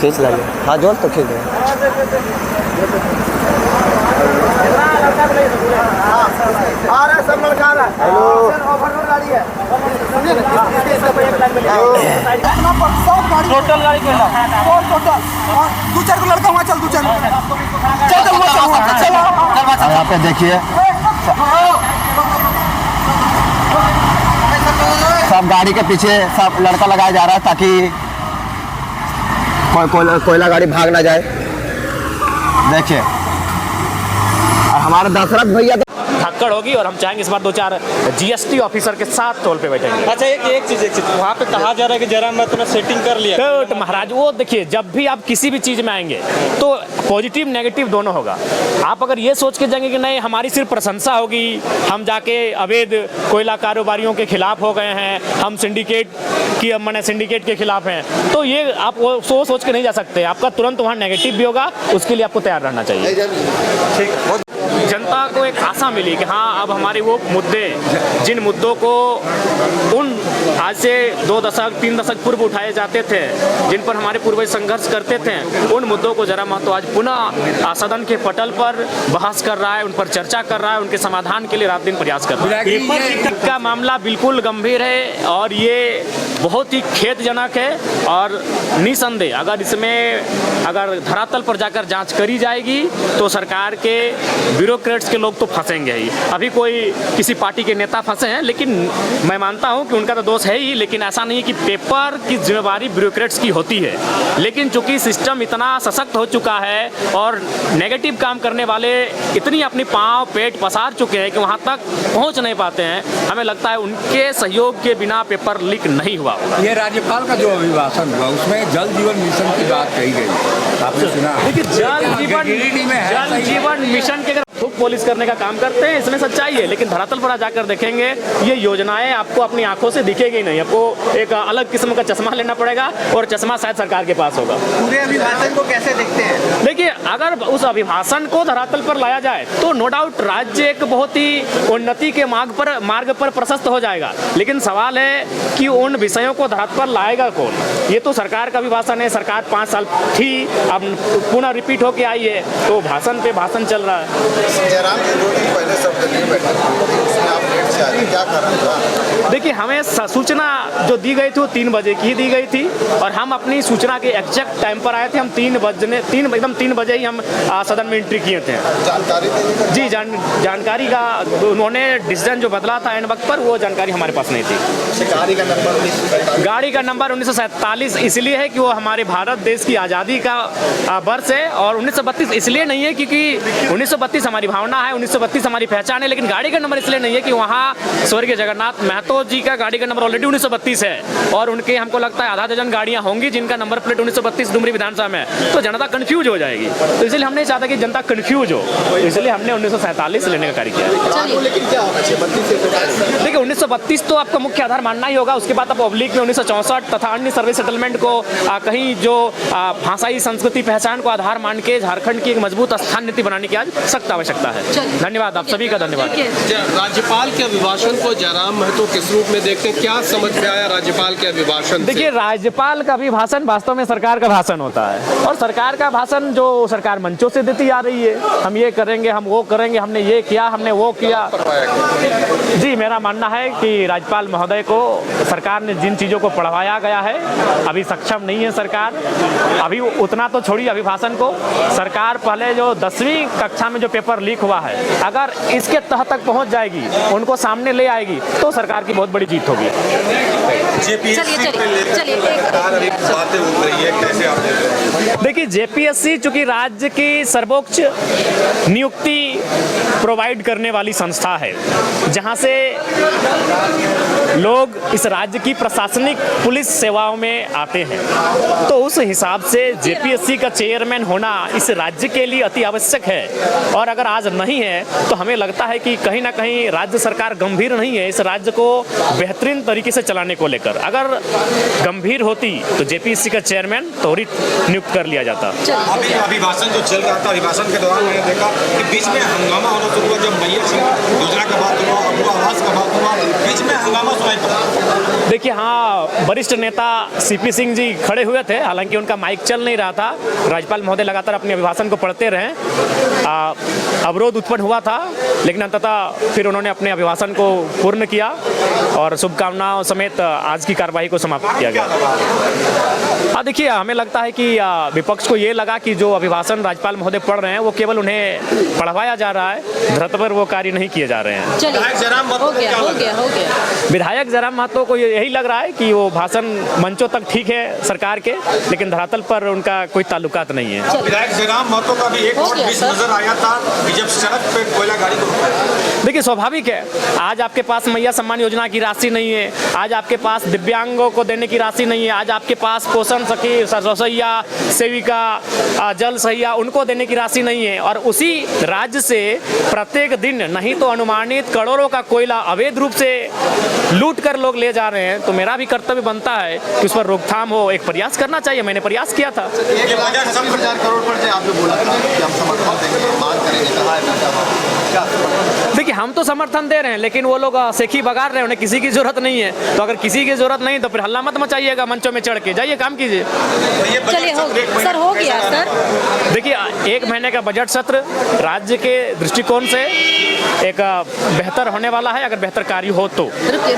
खींच लाइए। हाँ जोर तो खींच दो। सब लड़का रहा है। ओवरलोड गाड़ी है। टोटल गाड़ी के टोटल 2-4 को लड़का हुआ। चल 2-4 चल यहाँ पे देखिए सब गाड़ी के पीछे सब लड़का लगाया जा रहा है ताकि कोयला गाड़ी भाग ना जाए। देखिए हमारे दशरथ भैया धक्कड़ होगी और हम चाहेंगे इस बार 2-4 जीएसटी ऑफिसर के साथ टोल पे बैठेंगे। अच्छा एक चीज़ वहाँ पे कहा जा रहा है कि जरा मैं तुम्हें सेटिंग कर लिया। तो महाराज वो देखिए, जब भी आप किसी भी चीज़ में आएंगे तो पॉजिटिव नेगेटिव दोनों होगा। आप अगर ये सोच के जाएंगे कि नहीं हमारी सिर्फ प्रशंसा होगी, हम जाके अवैध कोयला कारोबारियों के खिलाफ हो गए हैं, हम सिंडिकेट के खिलाफ हैं, तो ये आप वो सोच के नहीं जा सकते। आपका तुरंत वहाँ नेगेटिव भी होगा, उसके लिए आपको तैयार रहना चाहिए। ठीक, जनता को एक आशा मिली कि हाँ अब हमारे वो मुद्दे, जिन मुद्दों को उन आज से 2 दशक 3 दशक पूर्व उठाए जाते थे, जिन पर हमारे पूर्वज संघर्ष करते थे, उन मुद्दों को जरा महत्व आज पुनः सदन के पटल पर बहस कर रहा है, उन पर चर्चा कर रहा है, उनके समाधान के लिए रात दिन प्रयास कर रहा है। का मामला बिल्कुल गंभीर है और ये बहुत ही खेदजनक है और निसंदेह अगर धरातल पर जाकर जांच करी जाएगी तो सरकार के ब्यूरोक्रेट्स के लोग तो फंसेंगे ही। अभी कोई किसी पार्टी के नेता फंसे हैं, लेकिन मैं मानता हूं कि उनका तो दोष है ही, लेकिन ऐसा नहीं है कि पेपर की जिम्मेवारी ब्यूरोक्रेट्स की होती है। लेकिन चूंकि सिस्टम इतना सशक्त हो चुका है और नेगेटिव काम करने वाले इतनी अपनी पाँव पेट पसार चुके हैं कि वहां तक पहुंच नहीं पाते हैं, हमें लगता है उनके सहयोग के बिना पेपर लीक नहीं हुआ। ये राज्यपाल का जो अभिभाषण हुआ उसमें जल जीवन मिशन की बात कही गई, आपने सुना? देखिए जल जीवन मिशन के खुद पुलिस करने का काम करते हैं, इसमें सच्चाई है, लेकिन धरातल पर जाकर देखेंगे ये योजनाएं आपको अपनी आंखों से दिखेगी नहीं। आपको एक अलग किस्म का चश्मा लेना पड़ेगा और चश्मा शायद सरकार के पास होगा। पूरे अभिभाषण को कैसे देखते हैं? देखिए अगर उस अभिभाषण को धरातल पर लाया जाए तो नो डाउट राज्य एक बहुत ही उन्नति के मार्ग पर प्रशस्त हो जाएगा, लेकिन सवाल है कि उन विषयों को धरातल पर लाएगा कौन? ये तो सरकार का अभिभाषण है, सरकार 5 साल थी, अब पुनः रिपीट होके आई है, तो भाषण पे भाषण चल रहा है। जयराम जी 2 दिन पहले सब जगह बैठे थे, उसमें आप लेट से आए, क्या कारण था? देखिए हमें सूचना जो दी गई थी वो 3 बजे की दी गई थी और हम अपनी सूचना के एग्जैक्ट टाइम पर आए थे। हम 3 बजे ही हम सदन में एंट्री किए थे। जानकारी जी जानकारी का उन्होंने डिसीजन जो बदला था एंड वक्त पर, वो जानकारी हमारे पास नहीं थी। गाड़ी का नंबर 1947 इसलिए है कि वो हमारे भारत देश की आज़ादी का वर्ष है और 1932 इसलिए नहीं है क्योंकि 1932 हमारी भावना है, 1932 हमारी पहचान है, लेकिन गाड़ी का नंबर इसलिए नहीं है कि वहाँ स्वर्गीय जगन्नाथ महतो जी का गाड़ी का नंबर ऑलरेडी 1932 है और उनके हमको लगता है आधा दर्जन गाड़ियाँ होंगी जिनका नंबर प्लेट 1932 डुमरी विधानसभा में, तो जनता कंफ्यूज हो जाएगी। तो इसलिए हमने नहीं चाहता कि जनता कंफ्यूज हो, तो इसलिए हमने 1947 लेने का कार्य किया। देखिए 1932 तो आपका मुख्य आधार मानना ही होगा, उसके बाद आप ऑब्लिक में 1964 तथा अन्य सर्विस सेटलमेंट को कहीं जो भाषाई संस्कृति पहचान को आधार मान के झारखंड की एक मजबूत स्थान नीति बनाने की आज सख्त आवश्यकता है। धन्यवाद, आप सभी का धन्यवाद। राज्यपाल के अभिभाषण को जयराम महतो किस रूप में देखते हैं, क्या समझ में आया राज्यपाल के अभिभाषण? देखिए राज्यपाल का अभिभाषण वास्तव में सरकार का भाषण होता है और सरकार का भाषण जो सरकार मंचों से देती आ रही है, हम ये करेंगे, हम वो करेंगे, हमने ये किया, हमने वो किया। जी मेरा मानना है कि राज्यपाल महोदय को सरकार ने जिन चीज़ों को पढ़वाया गया है, अभी सक्षम नहीं है सरकार। अभी उतना तो छोड़िए अभिभाषण को, सरकार पहले जो 10वीं कक्षा में जो पेपर लीक हुआ है, अगर इसके तह तक पहुंच जाएगी, उनको सामने ले आएगी, तो सरकार की बहुत बड़ी जीत होगी। देखिए जेपीएससी चूंकि राज्य की सर्वोच्च नियुक्ति प्रोवाइड करने वाली संस्था है, जहां से लोग इस राज्य की प्रशासनिक पुलिस सेवाओं में आते हैं, तो उस हिसाब से जेपीएससी का चेयरमैन होना इस राज्य के लिए अति आवश्यक है। और अगर आज नहीं है तो हमें लगता है कि कहीं ना कहीं राज्य सरकार गंभीर नहीं है इस राज्य को बेहतरीन तरीके से चलाने को लेकर। अगर गंभीर होती तो जेपीएससी का चेयरमैन त्वरित नियुक्त कर लिया लिया जाता। अभी अभिभाषण जो चल रहा था, अभिभाषण के दौरान मैंने देखा कि बीच में हंगामा होना शुरू हुआ। जब मैया योजना का बात हुआ, अबू आवास का बात हुआ, बीच में हंगामा सुनाई पड़ा। देखिए, हाँ, वरिष्ठ नेता सीपी सिंह जी खड़े हुए थे, हालांकि उनका माइक चल नहीं रहा था। राज्यपाल महोदय लगातार अपने अभिभाषण को पढ़ते रहे। अवरोध उत्पन्न हुआ था, लेकिन अंततः फिर उन्होंने अपने अभिभाषण को पूर्ण किया और शुभकामनाओं समेत आज की कार्रवाई को समाप्त किया गया। हाँ, देखिए, हमें लगता है कि विपक्ष को ये लगा कि जो अभिभाषण राज्यपाल महोदय पढ़ रहे हैं वो केवल उन्हें पढ़वाया जा रहा है, धरती पर वो कार्य नहीं किए जा रहे हैं। विधायक जयराम महतो को क्या लग रहा है? विधायक जयराम महतो को यही लग रहा है कि वो भाषण मंचों तक ठीक है सरकार के, लेकिन धरातल पर उनका कोई ताल्लुकात नहीं है। विधायक जयराम महतो का भी एक और मिस नजर आया था कि जब सड़क पे कोयला गाड़ी को, देखिए, स्वाभाविक है, आज आपके पास मैया सम्मान योजना की राशि नहीं है, आज आपके पास दिव्यांगों को देने की राशि नहीं है, आज आपके पास पोषण सखी, रसोइया, सेविका, जल सहिया, उनको देने की राशि नहीं है, और उसी राज्य से प्रत्येक दिन नहीं तो अनुमानित करोड़ों का कोयला अवैध रूप से लूट कर लोग ले जा रहे हैं। तो मेरा भी कर्तव्य बनता है कि उस पर रोकथाम हो, एक प्रयास करना चाहिए। मैंने प्रयास किया था। 1,000 करोड़ पर जो आपने बोला था कि हम समर्थन देंगे, मांग करेंगे, कहा है। देखिए, हम तो समर्थन दे रहे हैं, लेकिन वो लोग सेखी बगाड़ रहे हैं, उन्हें किसी की जरूरत नहीं है। तो अगर किसी की जरूरत नहीं तो फिर हल्ला मत मचाइएगा मंचों में चढ़ के, जाइए काम कीजिए। चलिए, सर हो गया सर। देखिए, 1 महीने का बजट सत्र राज्य के दृष्टिकोण से एक बेहतर होने वाला है, अगर बेहतर कार्य हो तो। रुकिए।